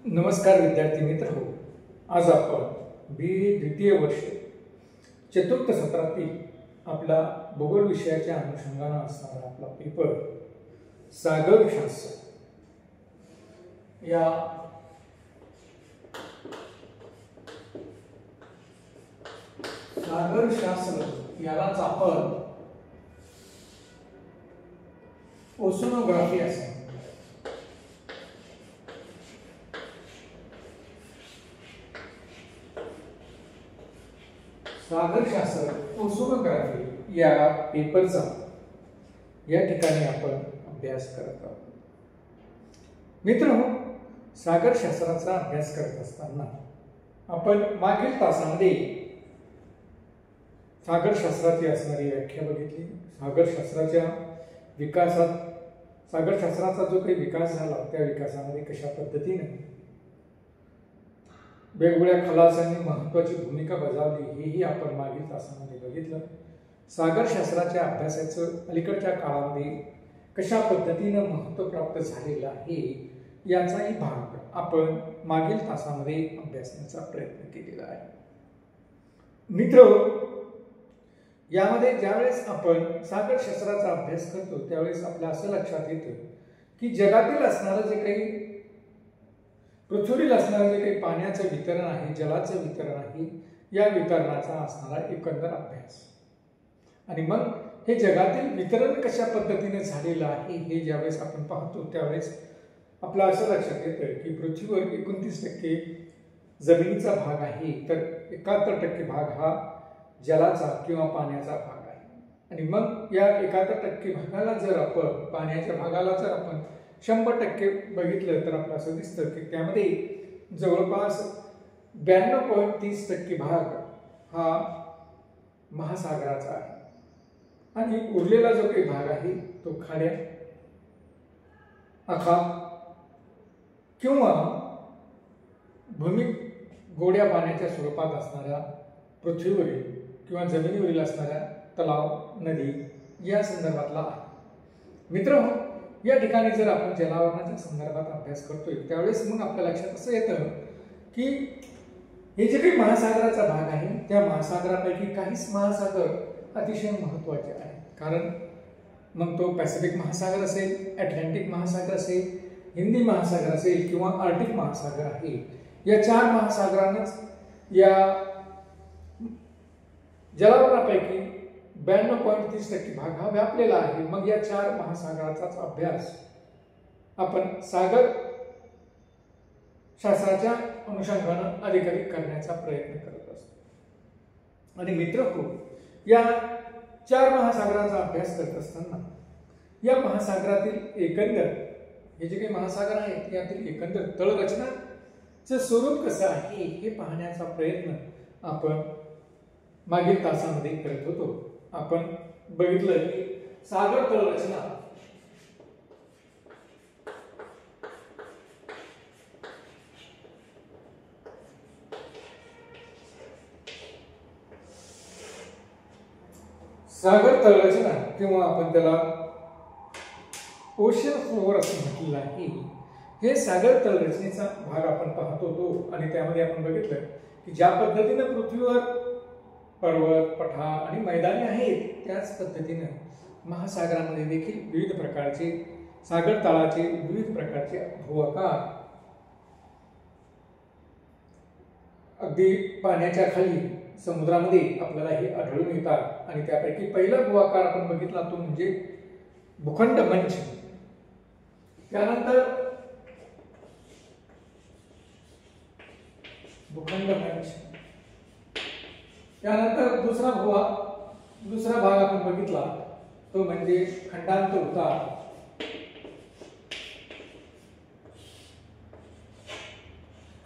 नमस्कार विद्यार्थी मित्र हो. आज आपण द्वितीय वर्ष चतुर्थ सत्रातील आपला भूगोल विषयाच्या अनुषंगाने असणारा आपला पेपर सागरशास्त्र या सागरशास्त्र यालाच आपण ओशनोग्राफी असे सागरशास्त्र ओशनोग्राफी या पेपरचा या ठिकाणी आपण अभ्यास करत आहोत. मित्रांनो, सागरशास्त्राचा अभ्यास करत असताना आपण मागील तासामध्ये सागरशास्त्राची असणारी व्याख्या बघितली. सागरशास्त्राच्या विकासात सागरशास्त्राचा जो काही विकास झाला त्या विकासामध्ये कशा पद्धतीने वेगवेगळ्या खलासांनी महत्त्वाची भूमिका बजावली हेही आपण मागील तासामध्ये बघितलं. सागरशास्त्राच्या अभ्यासाचं अलीकडच्या काळामध्ये कशा पद्धतीनं महत्त्व प्राप्त झालेलं आहे याचाही भाग आपण मागील तासामध्ये अभ्यासण्याचा प्रयत्न केलेला आहे. मित्र, यामध्ये ज्यावेळेस आपण सागरशास्त्राचा अभ्यास करतो त्यावेळेस आपल्या असं लक्षात येतं की जगातील असणारं जे काही पृथ्वीवरील असणारं जे काही पाण्याचं वितरण आहे, जलाचं वितरण आहे, या वितरणाचा असणारा एकंदर अभ्यास आणि मग हे जगातील वितरण कशा पद्धतीने झालेलं आहे हे ज्यावेळेस आपण पाहतो त्यावेळेस आपलं असं लक्षात येतं की पृथ्वीवर 29% जमिनीचा भाग आहे, तर 71% भाग हा जलाचा किंवा पाण्याचा भाग आहे. आणि मग या 71% भागाला जर आपण पाण्याच्या भागाला जर आपण 100% बघितलं तर आपलं असं दिसतं की त्यामध्ये जवळपास 92.30% भाग हा महासागराचा आहे आणि उरलेला जो काही भाग आहे तो खाड्या, आखात किंवा भूमी गोड्या पाण्याच्या स्वरूपात असणाऱ्या पृथ्वीवरील किंवा जमिनीवरील असणाऱ्या तलाव, नदी या संदर्भातला आहे. मित्रांनो, या ठिकाणी जर आपण जलावरणाच्या संदर्भात अभ्यास करतोय त्यावेळेस मग आपल्या लक्षात असं येतं की हे जे काही महासागराचा भाग आहे त्या महासागरापैकी काहीच महासागर अतिशय महत्त्वाचे आहेत. कारण मग तो पॅसिफिक महासागर असेल, अटलांटिक महासागर असेल, हिंदी महासागर असेल किंवा आर्टिक महासागर आहे, या 4 महासागरांनाच या जलावरणापैकी 92.30% भाग हा व्यापलेला आहे. मग या 4 महासागराचाच अभ्यास आपण सागर शास्त्राच्या अनुषंगाने अधिकाधिक करण्याचा प्रयत्न करत असतो. आणि मित्र हो, या 4 महासागराचा अभ्यास करत असताना या महासागरातील एकंदर हे जे काही महासागर आहेत यातील एकंदर तळरचनाचं स्वरूप कसं आहे हे पाहण्याचा प्रयत्न आपण मागील तासामध्ये करत होतो. आपण बघितलं की सागर तळरचना सागर तळरचना किंवा आपण त्याला ओशन फ्लोअर असं म्हटलेलं आहे. हे सागर तळरचनेचा भाग आपण पाहत होतो आणि त्यामध्ये आपण बघितलं की ज्या पद्धतीने पृथ्वीवर पर्वत, पठार आणि मैदाने आहेत त्याच पद्धतीने महासागरामध्ये देखील विविध प्रकारचे सागर तळाचे विविध प्रकारचे भूआकार अगदी पाण्याच्या खाली समुद्रामध्ये आपल्याला हे आढळून येतात. आणि त्यापैकी पहिला भूआकार आपण बघितला तो म्हणजे भूखंड मंच. त्यानंतर भूखंड मंच, त्यानंतर दुसरा भाग आपण बघितला तो म्हणजे खंडांत उतार,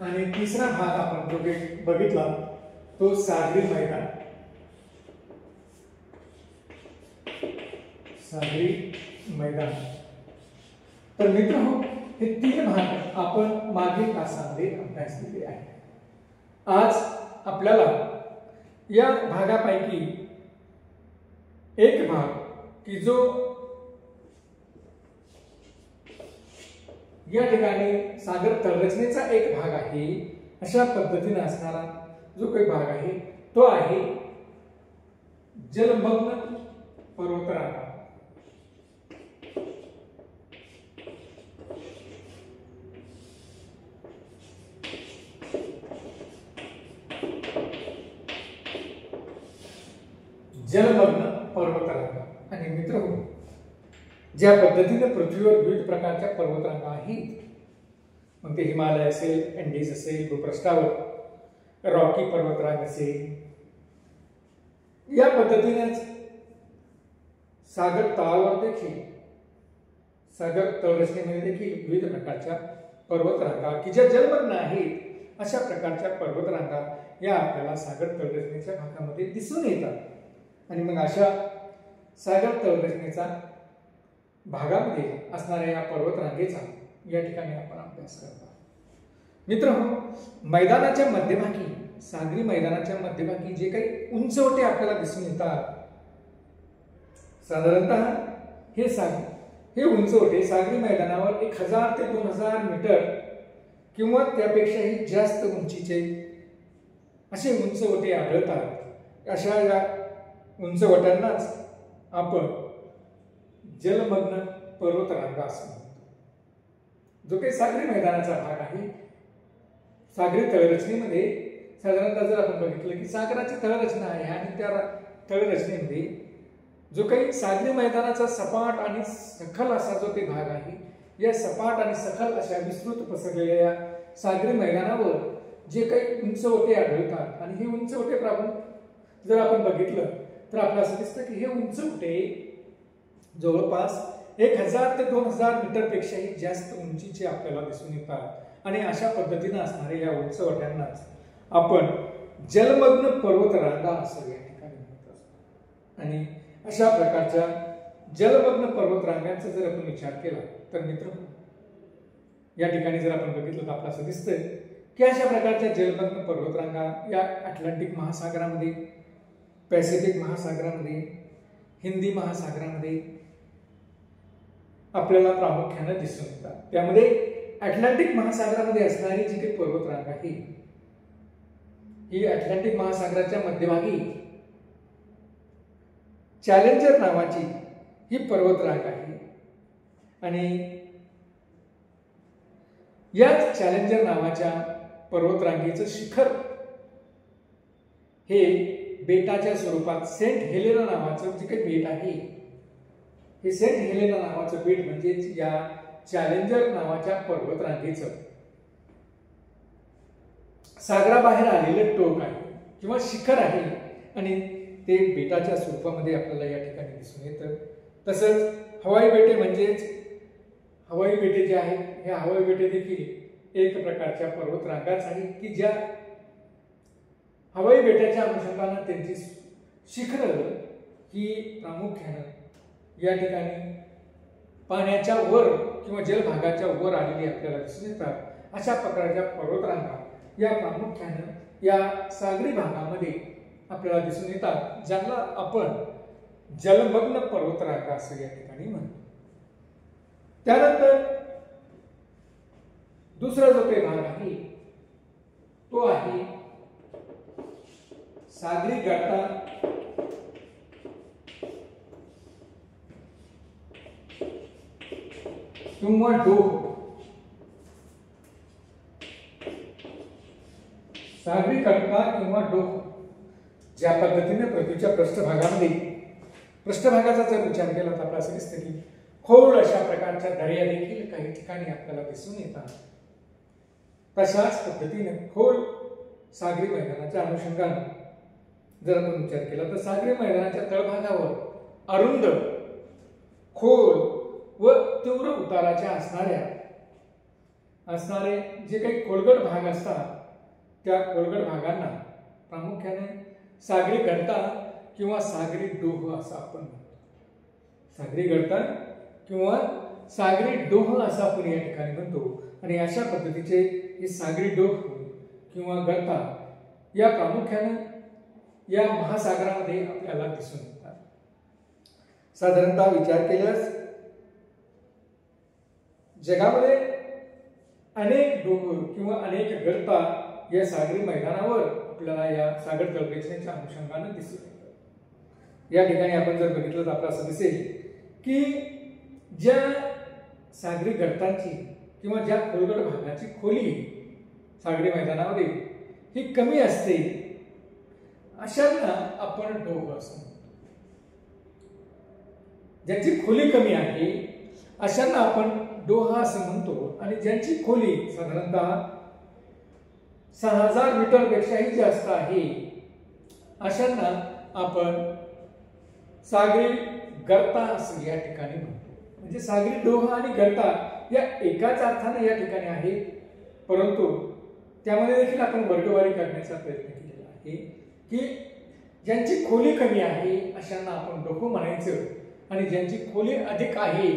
आणि तिसरा भाग आपण जो काही बघितला तो सागरी मैदान. तर मित्रांनो, हे 3 भाग आपण मागील तासामध्ये अभ्यासलेले आहेत. आज आपल्याला या भागापैकी एक भाग की जो या ठिकाणी सागर तळरचनेचा एक भाग आहे, अशा पद्धतीने असणारा जो काही भाग आहे तो आहे जलमग्न पर्वतरांगा। जलमग्न पर्वतरांगा। आणि मित्रहो, ज्या पद्धतीने पृथ्वीवर विविध प्रकारच्या पर्वतरांगा आहेत, मग ते हिमालय असेल, अँडीज असेल, भूपृष्ठावर रॉकी पर्वतरांग असेल, या पद्धतीनेच सागर तळावर देखील, सागर तळरचनेमध्ये देखील विविध प्रकारच्या पर्वतरांगा की ज्या जलमग्न आहेत, अशा प्रकारच्या पर्वतरांगा या आपल्याला सागर तळरचनेच्या भागामध्ये दिसून येतात। आणि मग अशा सागर तळरचनेचा भागामध्ये असणाऱ्या या पर्वतरांगेचा या ठिकाणी आपण अभ्यास करतो। मित्रांनो, मैदानाच्या मध्यभागी, सागरी मैदानाच्या मध्यभागी जे काही उंचवटे आपल्याला दिसून येतात, साधारणतः हे उंचवटे सागरी मैदानावर 1000 ते 2000 मीटर किंवा त्यापेक्षाही जास्त उंचीचे असे उंचवटे आढळतात। अशा या उंचवट्यांनाच आपण जलमग्न पर्वतरांगा असं म्हणतो। जो काही सागरी मैदानाचा भाग आहे, सागरी तळरचनेमध्ये साधारणतः जर आपण बघितलं की सागराची तळरचना आहे आणि त्या तळरचनेमध्ये जो काही सागरी मैदानाचा सपाट आणि सखल असा जो काही भाग आहे, या सपाट आणि सखल अशा विस्तृत पसरलेल्या सागरी मैदानावर जे काही उंचवटे आढळतात, आणि हे उंचवटे जर आपण बघितलं तर आपल्याला असं दिसतं की हे उंचवटे जवळपास 1000 ते 2000 मीटर पेक्षाही जास्त उंचीचे आपल्याला दिसून येतात। आणि अशा पद्धतीने असणाऱ्या या उंचवट्यांनाच आपण जलमग्न पर्वतरांगा असं या ठिकाणी म्हणत असतो। आणि अशा प्रकारच्या जलमग्न पर्वतरांगांचा जर आपण विचार केला तर मित्रांनो, या ठिकाणी जर आपण बघितलं तर आपल्याला असं दिसतंय की अशा प्रकारच्या जलमग्न पर्वतरांगा या अटलांटिक महासागरामध्ये, पॅसिफिक महासागरामध्ये, हिंदी महासागरामध्ये आपल्याला प्रामुख्याने दिसून येतात। त्यामध्ये अटलांटिक महासागरामध्ये असणारी जी काही पर्वतरांग आहे, ही अटलांटिक महासागराच्या मध्यभागी चॅलेंजर नावाची ही पर्वतरांग आहे। आणि याच चॅलेंजर नावाच्या पर्वतरांगेचं शिखर हे बेटाच्या स्वरूपात सेंट हेलेना नावाचं जे काही बेट आहे, हे सेंट हेलेना नावाचं बेट म्हणजेच या चॅलेंजर नावाच्या पर्वतरांगेचं सागराबाहेर आलेलं टोक आहे किंवा शिखर आहे। आणि ते बेटाच्या स्वरूपामध्ये आपल्याला या ठिकाणी दिसून येतं। तसंच हवाई बेटे म्हणजेच हवाई बेटे जे आहेत, हे हवाई बेटे देखील एक प्रकारच्या पर्वतरांगाच आहेत की ज्या हवाई बेटाच्या अनुषंगाने त्यांची शिखर ही प्रामुख्याने या ठिकाणी पाण्याच्या वर किंवा जलभागाच्या वर आलेली आपल्याला दिसून येतात। अशा प्रकारच्या पर्वतरांगा या प्रामुख्याने या सागरी भागामध्ये आपल्याला दिसून येतात, ज्यांना आपण जलमग्न पर्वतरांगा असं या ठिकाणी म्हणतो। त्यानंतर दुसरा जो काही भाग आहे तो आहे सागरी गळता किंवा डोह। सागरी गळता किंवा डोह ज्या पद्धतीने पृथ्वीच्या पृष्ठभागाचा जर विचार केला तर आपल्याला असं दिसतं की खोल अशा प्रकारच्या दर्या देखील काही ठिकाणी आपल्याला दिसून येतात। तशाच पद्धतीने खोल सागरी मैदानाच्या अनुषंगाने जर आपण विचार केला तर सागरी मैदानाच्या तळभागावर अरुंद, खोल व तीव्र उताराच्या असणारे जे काही खोलगट भाग असतात, त्या खोलगट भागांना प्रामुख्याने सागरी गळता किंवा सागरी डोह असं आपण म्हणतो। सागरी गळता किंवा सागरी डोह असं आपण या ठिकाणी म्हणतो। आणि अशा पद्धतीचे हे सागरी डोह किंवा गळता या प्रामुख्याने या महासागरामध्ये आपल्याला दिसून येतात। साधारणतः विचार केल्यास जगामध्ये अनेक डोंगर किंवा अनेक गर्ता या सागरी मैदानावर आपल्याला या सागर तळरचनेच्या अनुषंगाने दिसून येतात। या ठिकाणी आपण जर बघितलं तर आपल्याला असं दिसेल की ज्या सागरी गर्तांची किंवा ज्या खोलगट भागाची खोली सागरी मैदानावरील ही कमी असते अशांना आपण डोह असं म्हणतो। ज्यांची खोली कमी आहे अशांना आपण डोहा असं म्हणतो आणि ज्यांची खोली साधारणतः 6000 मीटर पेक्षाही जास्त आहे अशांना आपण सागरी गर्ता असं या ठिकाणी म्हणतो। म्हणजे सागरी डोह आणि गर्ता या एकाच अर्थाने या ठिकाणी आहेत, परंतु त्यामध्ये देखील आपण वर्गवारी करण्याचा प्रयत्न केलेला आहे की ज्यांची खोली कमी आहे अशांना आपण डोह म्हणायचं आणि ज्यांची खोली अधिक आहे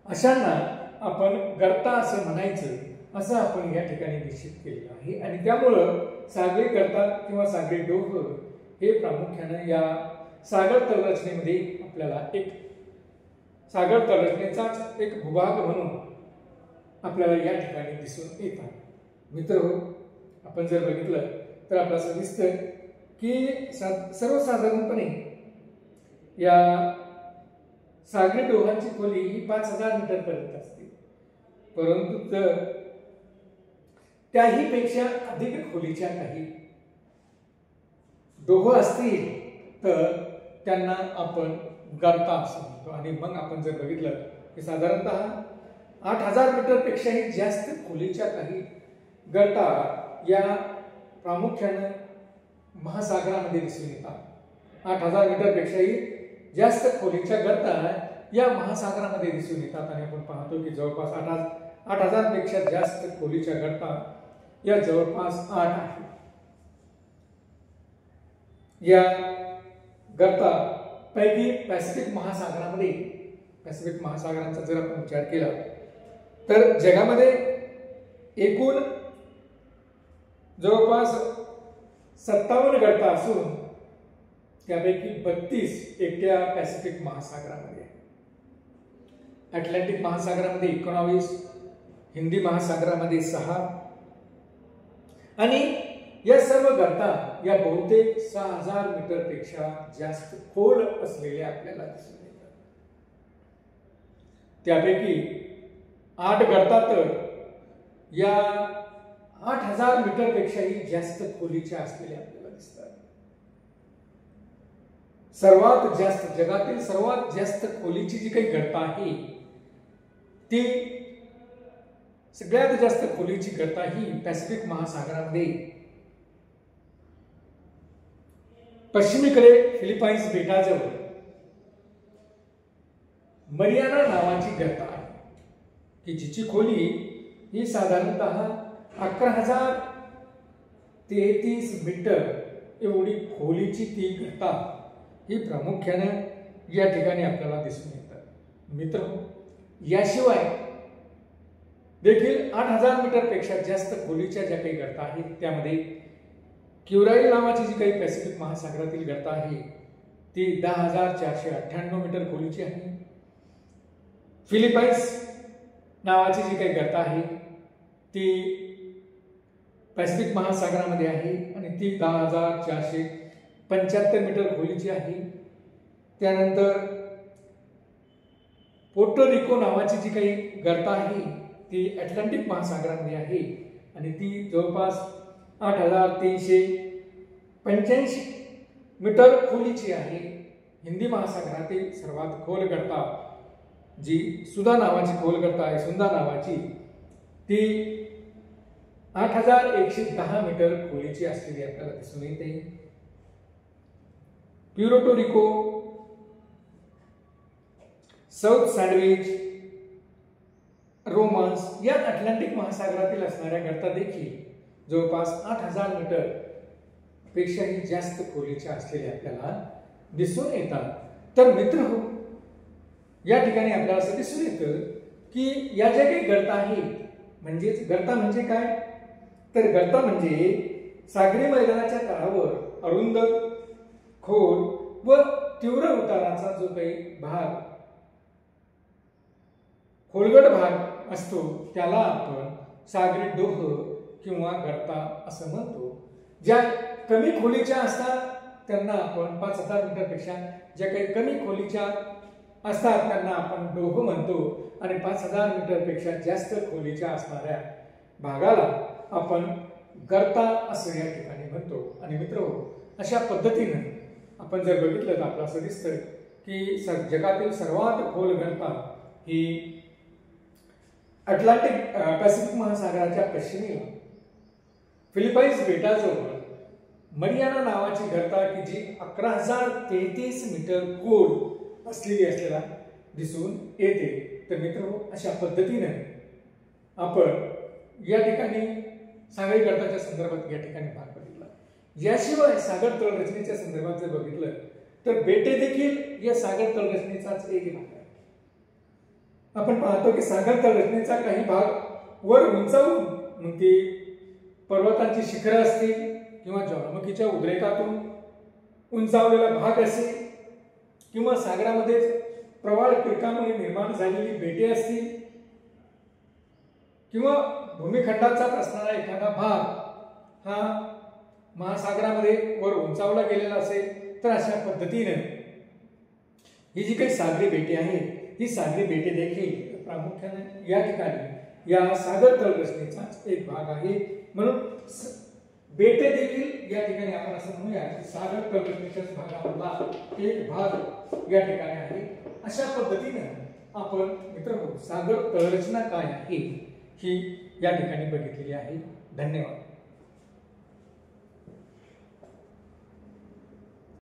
अशांना आपण गर्ता असं म्हणायचं असं आपण या ठिकाणी निश्चित केलेलं आहे। आणि त्यामुळं सागरी गर्ता किंवा सागरी डोह हे प्रामुख्याने या सागर तळरचनेमध्ये आपल्याला एक सागर तळरचनेचाच एक भूभाग म्हणून आपल्याला या ठिकाणी दिसून येतात। मित्रहो, आपण जर बघितलं तर आपल्याला असं दिसतं की सर्वसाधारणपणे या सागरी डोहांची खोली ही 5000 मीटर पर्यंत असते, परंतु जर त्याही पेक्षा अधिक खोलीच्या काही डोह असतील तर त्यांना आपण गर्ता असं म्हणतो। आणि मग आपण जर बघितलं की साधारणतः 8000 मीटर पेक्षाही जास्त खोलीच्या काही गर्ता या प्रामुख्याने महासागरामध्ये दिसून येतात। 8000 मीटर पेक्षाही जास्त खोलीच्या गर्ता या महासागरामध्ये दिसून येतात आणि आपण पाहतो की जवळपास 8000 पेक्षा जास्त खोलीच्या गर्ता या जवळपास 8 आहेत। या गर्ता पैकी पॅसिफिक महासागरांचा जर आपण विचार केला तर जगामध्ये एकूण जवळपास 57 गर्ता असून त्यापैकी 32 एकट्या पॅसिफिक महासागरामध्ये आहे। अटलांटिक महासागरामध्ये 19, हिंदी महासागरामध्ये 6 आणि या सर्व गर्ता या बहुतेक 6000 मीटर पेक्षा जास्त खोल असलेल्या आपल्याला दिसून येतात। त्यापैकी 8 गर्ता तर या 8000 मीटर पेक्षाही जास्त खोलीच्या असलेल्या आपल्याला दिसतात। सर्वात जास्त जगातील सर्वात जास्त खोलीची जी काही गर्ता आहे ती सगळ्यात जास्त खोलीची गर्ता ही पॅसिफिक महासागरामध्ये पश्चिमेकडे फिलिपाईन्स बेटाजवळ मरियाना नावाची गर्ता आहे की जिची खोली ही साधारणतः 11033 मीटर एवढी खोलीची ती गर्ता ही प्रामुख्याने या ठिकाणी आपल्याला दिसून येतात। मित्र, याशिवाय देखील 8000 मीटर पेक्षा जास्त खोलीच्या ज्या काही गर्ता आहेत त्यामध्ये क्युराईल नावाची जी काही पॅसिफिक महासागरातील गर्ता आहे ती 10498 मीटर खोलीची आहे। फिलिपाईन्स नावाची जी काही गर्ता आहे ती पॅसिफिक महासागरामध्ये आहे आणि ती 10475 मीटर खोलीची आहे। त्यानंतर पोर्टो रिको नावाची जी काही गर्ता आहे ती अटलांटिक महासागरामध्ये आहे आणि ती जवळपास 8385 मीटर खोलीची आहे। हिंदी महासागरातील सर्वात खोल गर्ता जी सुदा नावाची खोल गर्ता आहे, सुंदा नावाची, ती 8110 मीटर खोलीची असलेली आपल्याला दिसून येते। प्युर्टो रिको, साऊथ सँडविच, रोमन्स या अटलांटिक महासागरातील असणाऱ्या गर्ता देखील जवळपास 8000 मीटर पेक्षाही जास्त खोलीच्या असलेल्या आपल्याला दिसून येतात। तर मित्रहो, या ठिकाणी आपल्याला असं दिसून येतं की या ज्या काही गर्ता आहेत, म्हणजेच गर्ता म्हणजे काय, तर गर्ता म्हणजे सागरी मैदानाच्या तळावर अरुंद, खोल व तीव्र उताराचा जो काही भाग, खोलगट भाग असतो त्याला आपण सागरी डोह किंवा गर्ता असं म्हणतो. ज्या कमी खोलीच्या असतात त्यांना आपण 5000 मीटरपेक्षा ज्या काही कमी खोलीच्या असतात त्यांना आपण डोह म्हणतो आणि 5000 मीटरपेक्षा जास्त खोलीच्या असणाऱ्या भागाला आपण गर्ता असं या ठिकाणी म्हणतो. आणि मित्रहो, अशा पद्धतीने आपण जर बघितलं तर आपलं असं दिसतं की जगातील सर्वात खोल गर्ता ही अटलांटिक पॅसिफिक महासागराच्या पश्चिमेला फिलिपाईन्स बेटाजवळ मरियाना नावाची गर्ता की जी 11033 मीटर खोल असलेली असलेला दिसून येते. तर मित्रांनो, अशा पद्धतीने आपण या ठिकाणी सागरी गर्ताच्या संदर्भात या ठिकाणी भाग बघितला. याशिवाय सागर तळ रचनेच्या संदर्भात जर बघितलं तर बेटे देखील या सागर तळ रचनेचाच एक भाग आहे. आपण पाहतो की सागर तळ रचनेचा काही भाग वर उंचावून मग ती पर्वतांची शिखरं असतील किंवा ज्वालामुखीच्या उद्रेकातून उंचावलेला भाग असेल किंवा सागरामध्ये प्रवाळ टिकामुळे निर्माण झालेली बेटे असतील किंवा भूमिखंडाचाच असणारा एखादा भाग हा महासागरामध्ये वर उंचावला गेलेला असेल तर अशा पद्धतीने ही जी काही सागरी बेटे आहेत ही सागरी बेटे देखील प्रामुख्याने या ठिकाणी या सागर तळ रचनेचाच एक भाग आहे. म्हणून बेटे देखील या ठिकाणी आपण असं म्हणूया की सागर तळ रचनेच्याच भागामधला एक भाग या ठिकाणी आहे. अशा पद्धतीने आपण मित्रांनो सागर तळ रचना काय आहे ही या ठिकाणी बघितलेली आहे. धन्यवाद.